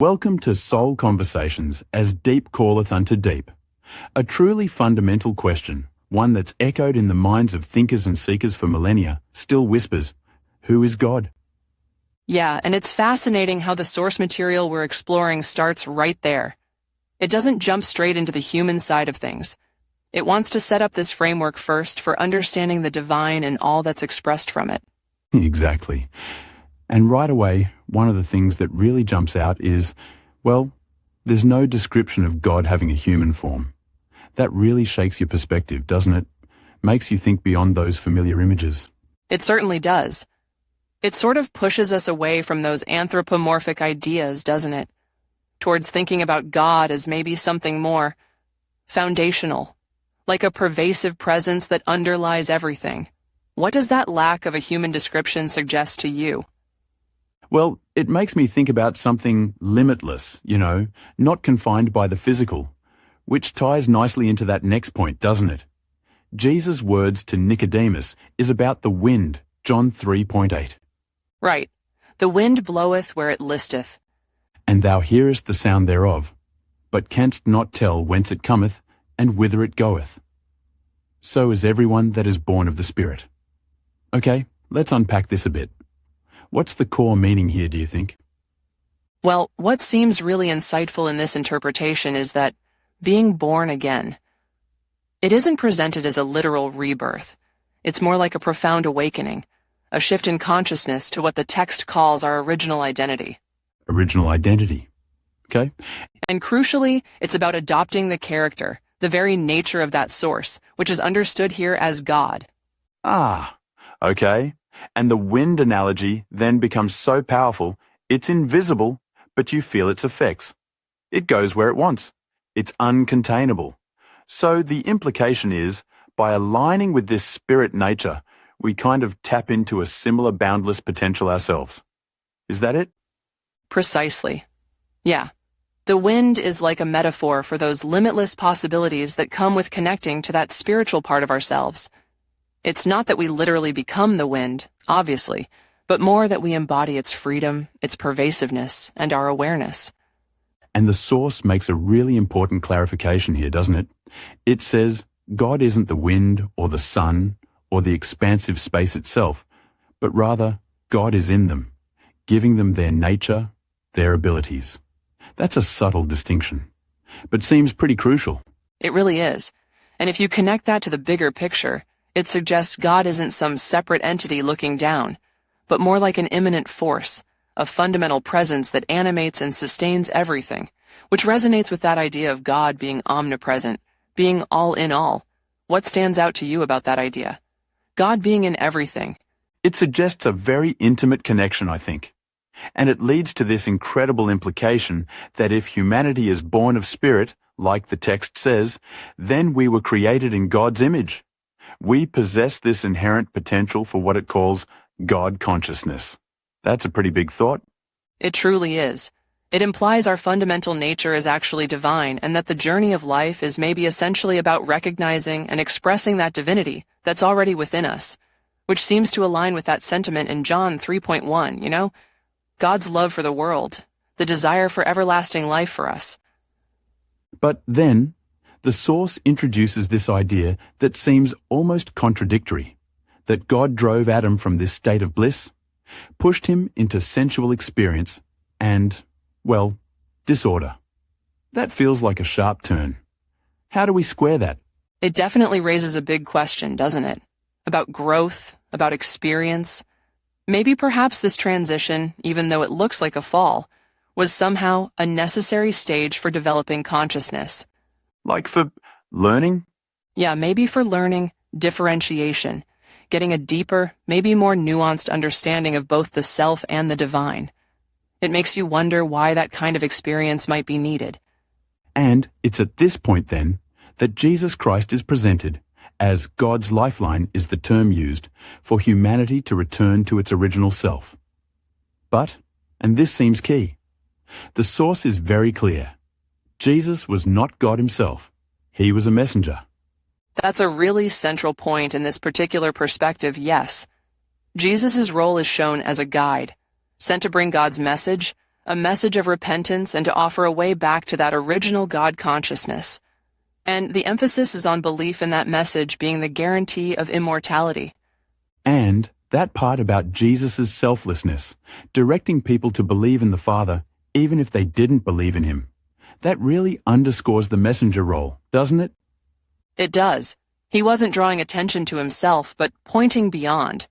Welcome to Soul Conversations, as deep calleth unto deep. A truly fundamental question, one that's echoed in the minds of thinkers and seekers for millennia, still whispers, who is God? Yeah, and it's fascinating how the source material we're exploring starts right there. It doesn't jump straight into the human side of things. It wants to set up this framework first for understanding the divine and all that's expressed from it. Exactly. And right away, one of the things that really jumps out is, well, there's no description of God having a human form. That really shakes your perspective, doesn't it? Makes you think beyond those familiar images. It certainly does. It sort of pushes us away from those anthropomorphic ideas, doesn't it? Towards thinking about God as maybe something more foundational, like a pervasive presence that underlies everything. What does that lack of a human description suggest to you? Well, it makes me think about something limitless, not confined by the physical, which ties nicely into that next point, doesn't it? Jesus' words to Nicodemus is about the wind, John 3:8. Right. The wind bloweth where it listeth. And thou hearest the sound thereof, but canst not tell whence it cometh, and whither it goeth. So is everyone that is born of the Spirit. Okay, let's unpack this a bit. What's the core meaning here, do you think? Well, what seems really insightful in this interpretation is that being born again, it isn't presented as a literal rebirth. It's more like a profound awakening, a shift in consciousness to what the text calls our original identity. Original identity. Okay. And crucially, it's about adopting the character, the very nature of that source, which is understood here as God. Ah, okay. And the wind analogy then becomes so powerful, it's invisible, but you feel its effects. It goes where it wants. It's uncontainable. So the implication is, by aligning with this spirit nature, we kind of tap into a similar boundless potential ourselves. Is that it? Precisely. Yeah. The wind is like a metaphor for those limitless possibilities that come with connecting to that spiritual part of ourselves. It's not that we literally become the wind, obviously, but more that we embody its freedom, its pervasiveness, and our awareness. And the source makes a really important clarification here, doesn't it? It says God isn't the wind or the sun or the expansive space itself, but rather God is in them, giving them their nature, their abilities. That's a subtle distinction, but seems pretty crucial. It really is. And if you connect that to the bigger picture, it suggests God isn't some separate entity looking down, but more like an immanent force, a fundamental presence that animates and sustains everything, which resonates with that idea of God being omnipresent, being all in all. What stands out to you about that idea? God being in everything. It suggests a very intimate connection, I think. And it leads to this incredible implication that if humanity is born of spirit, like the text says, then we were created in God's image. We possess this inherent potential for what it calls God consciousness. That's a pretty big thought. It truly is. It implies our fundamental nature is actually divine and that the journey of life is maybe essentially about recognizing and expressing that divinity that's already within us, which seems to align with that sentiment in John 3:1, God's love for the world, the desire for everlasting life for us. But then, the source introduces this idea that seems almost contradictory, that God drove Adam from this state of bliss, pushed him into sensual experience and, well, disorder. That feels like a sharp turn. How do we square that? It definitely raises a big question, doesn't it? About growth, about experience. Maybe perhaps this transition, even though it looks like a fall, was somehow a necessary stage for developing consciousness. Like for learning? Yeah, maybe for learning, differentiation, getting a deeper, maybe more nuanced understanding of both the self and the divine. It makes you wonder why that kind of experience might be needed. And it's at this point, then, that Jesus Christ is presented as God's lifeline is the term used for humanity to return to its original self. But, and this seems key, the source is very clear. Jesus was not God himself. He was a messenger. That's a really central point in this particular perspective, yes. Jesus' role is shown as a guide, sent to bring God's message, a message of repentance and to offer a way back to that original God consciousness. And the emphasis is on belief in that message being the guarantee of immortality. And that part about Jesus' selflessness, directing people to believe in the Father even if they didn't believe in him. That really underscores the messenger role, doesn't it? It does. He wasn't drawing attention to himself, but pointing beyond.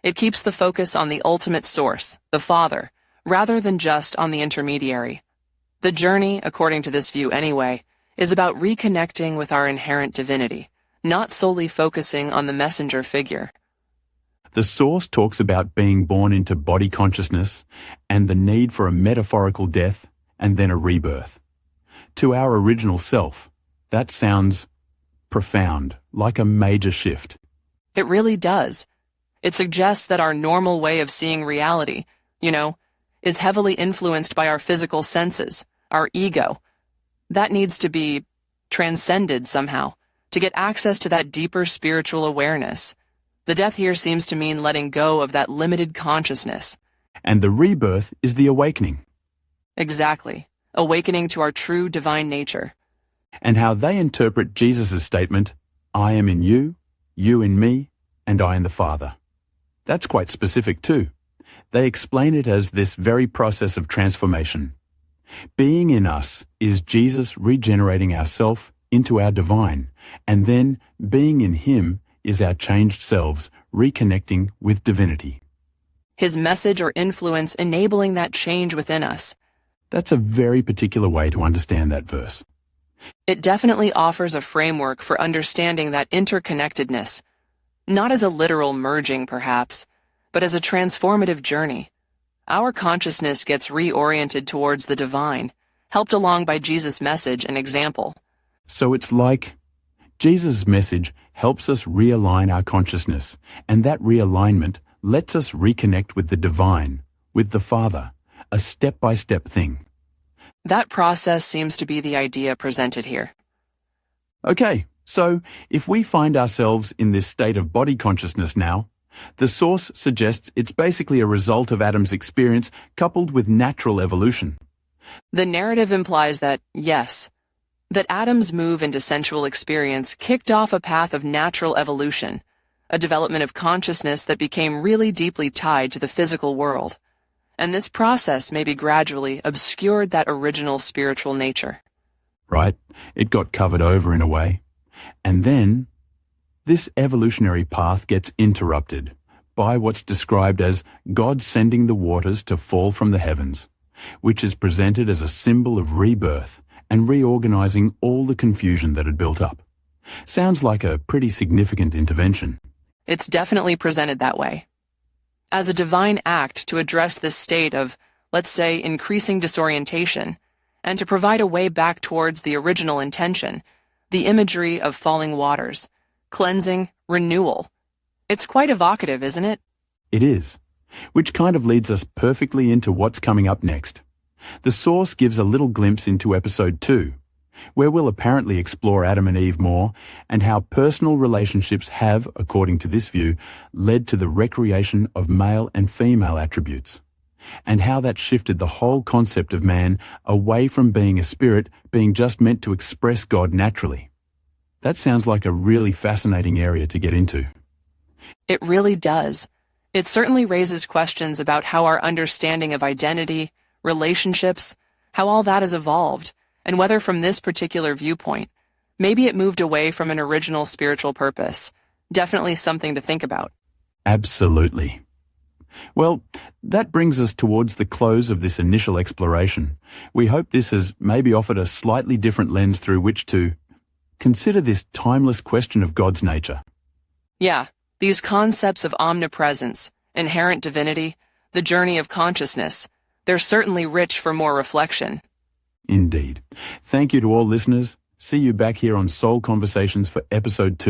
It keeps the focus on the ultimate source, the Father, rather than just on the intermediary. The journey, according to this view anyway, is about reconnecting with our inherent divinity, not solely focusing on the messenger figure. The Source talks about being born into body consciousness and the need for a metaphorical death and then a rebirth. To our original self, that sounds profound, like a major shift. It really does. It suggests that our normal way of seeing reality, is heavily influenced by our physical senses, our ego. That needs to be transcended somehow, to get access to that deeper spiritual awareness. The death here seems to mean letting go of that limited consciousness. And the rebirth is the awakening. Exactly. Awakening to our true divine nature. And how they interpret Jesus' statement, I am in you, you in me, and I in the Father. That's quite specific too. They explain it as this very process of transformation. Being in us is Jesus regenerating ourself into our divine, and then being in him is our changed selves reconnecting with divinity. His message or influence enabling that change within us. That's a very particular way to understand that verse. It definitely offers a framework for understanding that interconnectedness, not as a literal merging perhaps, but as a transformative journey. Our consciousness gets reoriented towards the divine, helped along by Jesus' message and example. So it's like Jesus' message helps us realign our consciousness, and that realignment lets us reconnect with the divine, with the Father, a step-by-step thing. That process seems to be the idea presented here. Okay, so if we find ourselves in this state of body consciousness now, the Source suggests it's basically a result of Adam's experience coupled with natural evolution. The narrative implies that, yes, that Adam's move into sensual experience kicked off a path of natural evolution, a development of consciousness that became really deeply tied to the physical world. And this process maybe gradually obscured that original spiritual nature. Right? It got covered over in a way. And then, this evolutionary path gets interrupted by what's described as God sending the waters to fall from the heavens, which is presented as a symbol of rebirth and reorganizing all the confusion that had built up. Sounds like a pretty significant intervention. It's definitely presented that way. As a divine act to address this state of, let's say, increasing disorientation, and to provide a way back towards the original intention, the imagery of falling waters, cleansing, renewal. It's quite evocative, isn't it? It is, which kind of leads us perfectly into what's coming up next. The Source gives a little glimpse into episode 2, where we'll apparently explore Adam and Eve more and how personal relationships have, according to this view, led to the recreation of male and female attributes, and how that shifted the whole concept of man away from being a spirit being just meant to express God naturally. That sounds like a really fascinating area to get into. It really does. It certainly raises questions about how our understanding of identity, relationships, how all that has evolved, and whether from this particular viewpoint, maybe it moved away from an original spiritual purpose. Definitely something to think about. Absolutely. Well, that brings us towards the close of this initial exploration. We hope this has maybe offered a slightly different lens through which to consider this timeless question of God's nature. Yeah, these concepts of omnipresence, inherent divinity, the journey of consciousness, they're certainly rich for more reflection. Indeed. Thank you to all listeners. See you back here on Soul Conversations for episode 2.